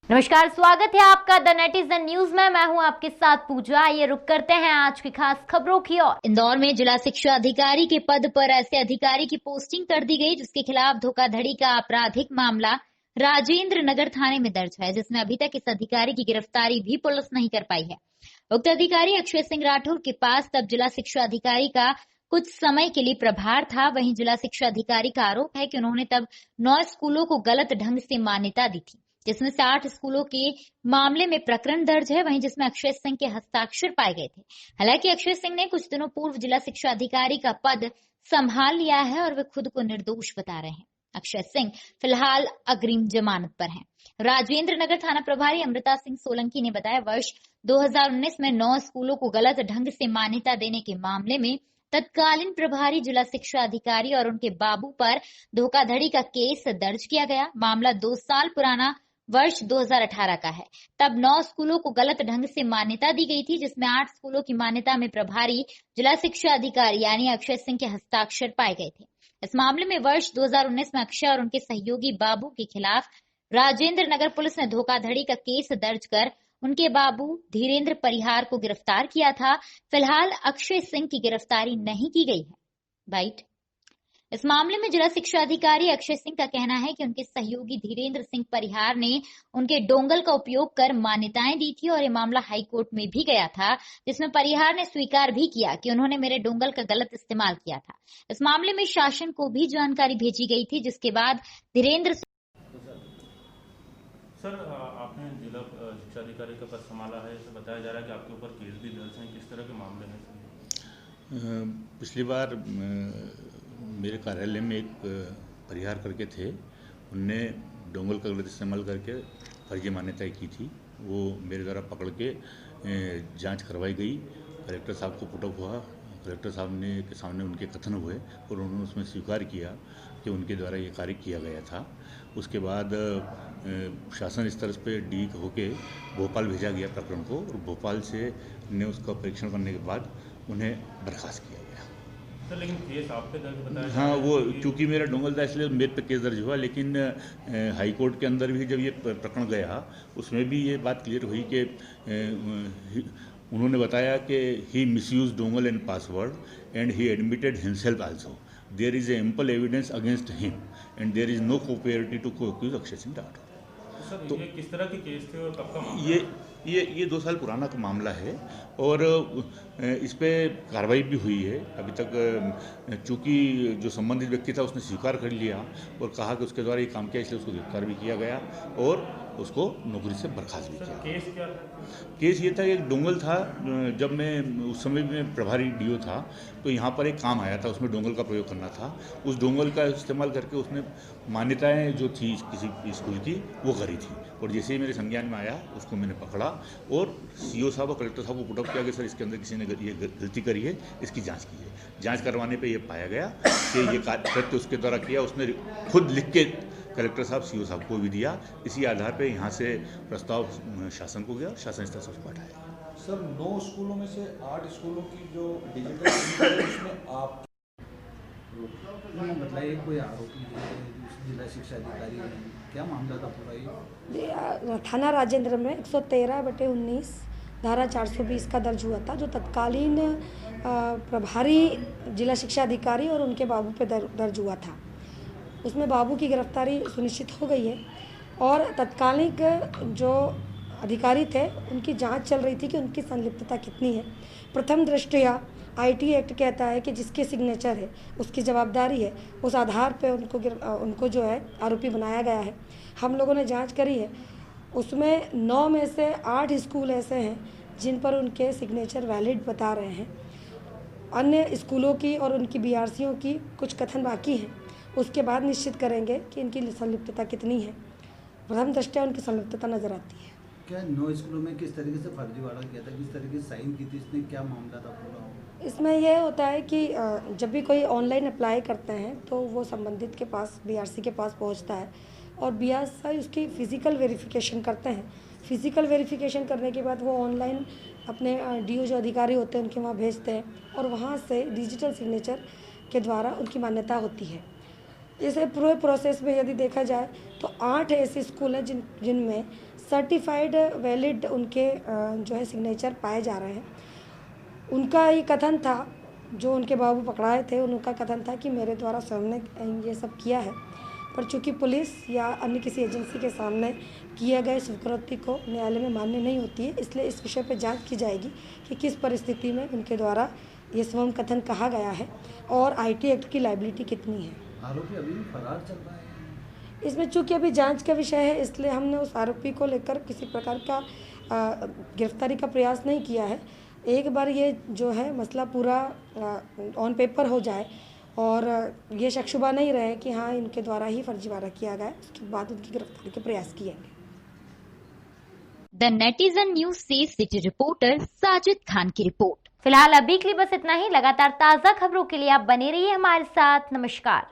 नमस्कार, स्वागत है आपका द नेटिजन न्यूज में। मैं हूं आपके साथ पूजा। ये रुक करते हैं आज की खास खबरों की ओर। इंदौर में जिला शिक्षा अधिकारी के पद पर ऐसे अधिकारी की पोस्टिंग कर दी गई जिसके खिलाफ धोखाधड़ी का आपराधिक मामला राजेंद्र नगर थाने में दर्ज है, जिसमें अभी तक इस अधिकारी की गिरफ्तारी भी पुलिस नहीं कर पाई है। उक्त अधिकारी अक्षय सिंह राठौर के पास तब जिला शिक्षा अधिकारी का कुछ समय के लिए प्रभार था। वहीं जिला शिक्षा अधिकारी का आरोप है कि उन्होंने तब 9 स्कूलों को गलत ढंग से मान्यता दी थी, जिसमें से 8 स्कूलों के मामले में प्रकरण दर्ज है, वहीं जिसमें अक्षय सिंह के हस्ताक्षर पाए गए थे। हालांकि अक्षय सिंह ने कुछ दिनों पूर्व जिला शिक्षा अधिकारी का पद संभाल लिया है और वे खुद को निर्दोष बता रहे हैं। अक्षय सिंह फिलहाल अग्रिम जमानत पर हैं। राजेंद्र नगर थाना प्रभारी अमृता सिंह सोलंकी ने बताया, वर्ष 2019 में 9 स्कूलों को गलत ढंग से मान्यता देने के मामले में तत्कालीन प्रभारी जिला शिक्षा अधिकारी और उनके बाबू पर धोखाधड़ी का केस दर्ज किया गया। मामला 2 साल पुराना वर्ष 2018 का है। तब 9 स्कूलों को गलत ढंग से मान्यता दी गई थी, जिसमें 8 स्कूलों की मान्यता में प्रभारी जिला शिक्षा अधिकारी यानी अक्षय सिंह के हस्ताक्षर पाए गए थे। इस मामले में वर्ष 2019 में अक्षय और उनके सहयोगी बाबू के खिलाफ राजेंद्र नगर पुलिस ने धोखाधड़ी का केस दर्ज कर उनके बाबू धीरेन्द्र परिहार को गिरफ्तार किया था। फिलहाल अक्षय सिंह की गिरफ्तारी नहीं की गई है। राइट। इस मामले में जिला शिक्षा अधिकारी अक्षय सिंह का कहना है कि उनके सहयोगी धीरेन्द्र सिंह परिहार ने उनके डोंगल का उपयोग कर मान्यताएं दी थी और ये मामला हाई कोर्ट में भी गया था, जिसमें परिहार ने स्वीकार भी किया कि उन्होंने मेरे डोंगल का गलत इस्तेमाल किया था। इस मामले में शासन को भी जानकारी भेजी गई थी, जिसके बाद धीरेन्द्र सर, आपने जिला शिक्षा अधिकारी का पद संभाला है, ऐसा बताया जा रहा है कि आपके ऊपर केस भी दर्ज हैं। किस तरह के मामले हैं सर? पिछली बार मेरे कार्यालय में एक परिहार करके थे, उनने डोंगल का गलत इस्तेमाल करके फर्जी मान्यताएं की थी। वो मेरे द्वारा पकड़ के जांच करवाई गई। कलेक्टर साहब को पुटअप हुआ। कलेक्टर साहब ने के सामने उनके कथन हुए और उन्होंने उसमें स्वीकार किया कि उनके द्वारा ये कार्य किया गया था। उसके बाद शासन स्तर पे डी होके भोपाल भेजा गया प्रकरण को, और भोपाल से ने उसका परीक्षण करने के बाद उन्हें बर्खास्त किया गया। सर, लेकिन केस आप पे दर्ज बताया हाँ, वो चूँकि मेरा डोंगल था इसलिए मेरे पे केस दर्ज हुआ, लेकिन हाई कोर्ट के अंदर भी जब ये प्रकरण गया उसमें भी ये बात क्लियर हुई कि उन्होंने बताया कि he misuse dongle and password and he admitted himself also. There is ample evidence against him and there is no cooperative to coaccuse Akshay Singh Rathore. Sir, ये किस तरह के केस थे और कब का मामला? ये 2 साल पुराना का मामला है और इस पे कार्रवाई भी हुई है। अभी तक चूँकि जो संबंधित व्यक्ति था उसने स्वीकार कर लिया और कहा कि उसके द्वारा ये काम किया, इसलिए उसको गिरफ्तार भी किया गया और उसको नौकरी से बर्खास्त भी किया। केस क्या था? केस ये था, एक डोंगल था। जब मैं उस समय में प्रभारी डीओ था तो यहाँ पर एक काम आया था, उसमें डोंगल का प्रयोग करना था। उस डोंगल का इस्तेमाल करके उसने मान्यताएं जो थी किसी स्कूल की वो करी थी, और जैसे ही मेरे संज्ञान में आया उसको मैंने पकड़ा और सीओ साहब और कलेक्टर साहब को पुटअप किया कि सर इसके अंदर किसी ने ये गलती करी है, इसकी जाँच की है। जाँच करवाने पर यह पाया गया कि ये कृत्य उसके द्वारा किया। उसने खुद लिख के कलेक्टर साहब सीओ साहब को भी दिया। इसी आधार पे यहाँ से प्रस्ताव शासन को गया, शासन स्तर से उसको हटाया। सर, 9 स्कूलों में से 8 स्कूलों की जो डिजिटल है उसमें आप बताइए, कोई आरोपी है जिला शिक्षा अधिकारी है, क्या मामला था पूरा? ये थाना राजेंद्र में 113/19 धारा 420 का दर्ज हुआ था, जो तत्कालीन प्रभारी जिला शिक्षा अधिकारी और उनके बाबू पे दर्ज हुआ था। उसमें बाबू की गिरफ्तारी सुनिश्चित हो गई है और तत्कालीन जो अधिकारी थे उनकी जांच चल रही थी कि उनकी संलिप्तता कितनी है। प्रथम दृष्टया आईटी एक्ट कहता है कि जिसके सिग्नेचर है उसकी जवाबदारी है, उस आधार पे उनको जो है आरोपी बनाया गया है। हम लोगों ने जांच करी है, उसमें 9 में से 8 स्कूल ऐसे हैं जिन पर उनके सिग्नेचर वैलिड बता रहे हैं। अन्य स्कूलों की और उनकी बीआरसीओं की कुछ कथन बाकी हैं, उसके बाद निश्चित करेंगे कि इनकी संलिप्तता कितनी है। प्रथम दृष्टया उनकी संलिप्तता नजर आती है। क्या 9 स्कूलों में किस तरीके से फर्जीवाड़ा किया था, किस तरीके से साइन की थी, इसमें क्या मामला था पूरा? इसमें यह होता है कि जब भी कोई ऑनलाइन अप्लाई करते हैं तो वो संबंधित के पास बीआरसी के पास पहुंचता है और बीआरसी उसकी फ़िज़िकल वेरिफिकेशन करते हैं। फ़िज़िकल वेरिफिकेशन करने के बाद वो ऑनलाइन अपने डीओ जो अधिकारी होते हैं उनके वहाँ भेजते हैं और वहाँ से डिजिटल सिग्नेचर के द्वारा उनकी मान्यता होती है। इस पूरे प्रोसेस में यदि देखा जाए तो 8 ऐसे स्कूल हैं जिनमें सर्टिफाइड वैलिड उनके जो है सिग्नेचर पाए जा रहे हैं। उनका ये कथन था, जो उनके बाबू पकड़ाए थे उनका कथन था कि मेरे द्वारा स्वयं ने ये सब किया है, पर चूंकि पुलिस या अन्य किसी एजेंसी के सामने किए गए स्वीकृति को न्यायालय में मान्य नहीं होती है, इसलिए इस विषय पर जांच की जाएगी कि किस परिस्थिति में उनके द्वारा ये स्वयं कथन कहा गया है और आईटी एक्ट की लायबिलिटी कितनी है। आरोपी अभी भी फरार चल रहा है। इसमें चूंकि अभी जांच का विषय है, इसलिए हमने उस आरोपी को लेकर किसी प्रकार का गिरफ्तारी का प्रयास नहीं किया है। एक बार ये जो है मसला पूरा ऑन पेपर हो जाए और ये शक शुबा नहीं रहे कि हाँ इनके द्वारा ही फर्जीवाड़ा किया गया, उसके बाद उनकी गिरफ्तारी के प्रयास किएंगे। द नेटिजन न्यूज से सिटी रिपोर्टर साजिद खान की रिपोर्ट। फिलहाल अभी के लिए बस इतना ही। लगातार ताजा खबरों के लिए आप बने रहिए हमारे साथ। नमस्कार।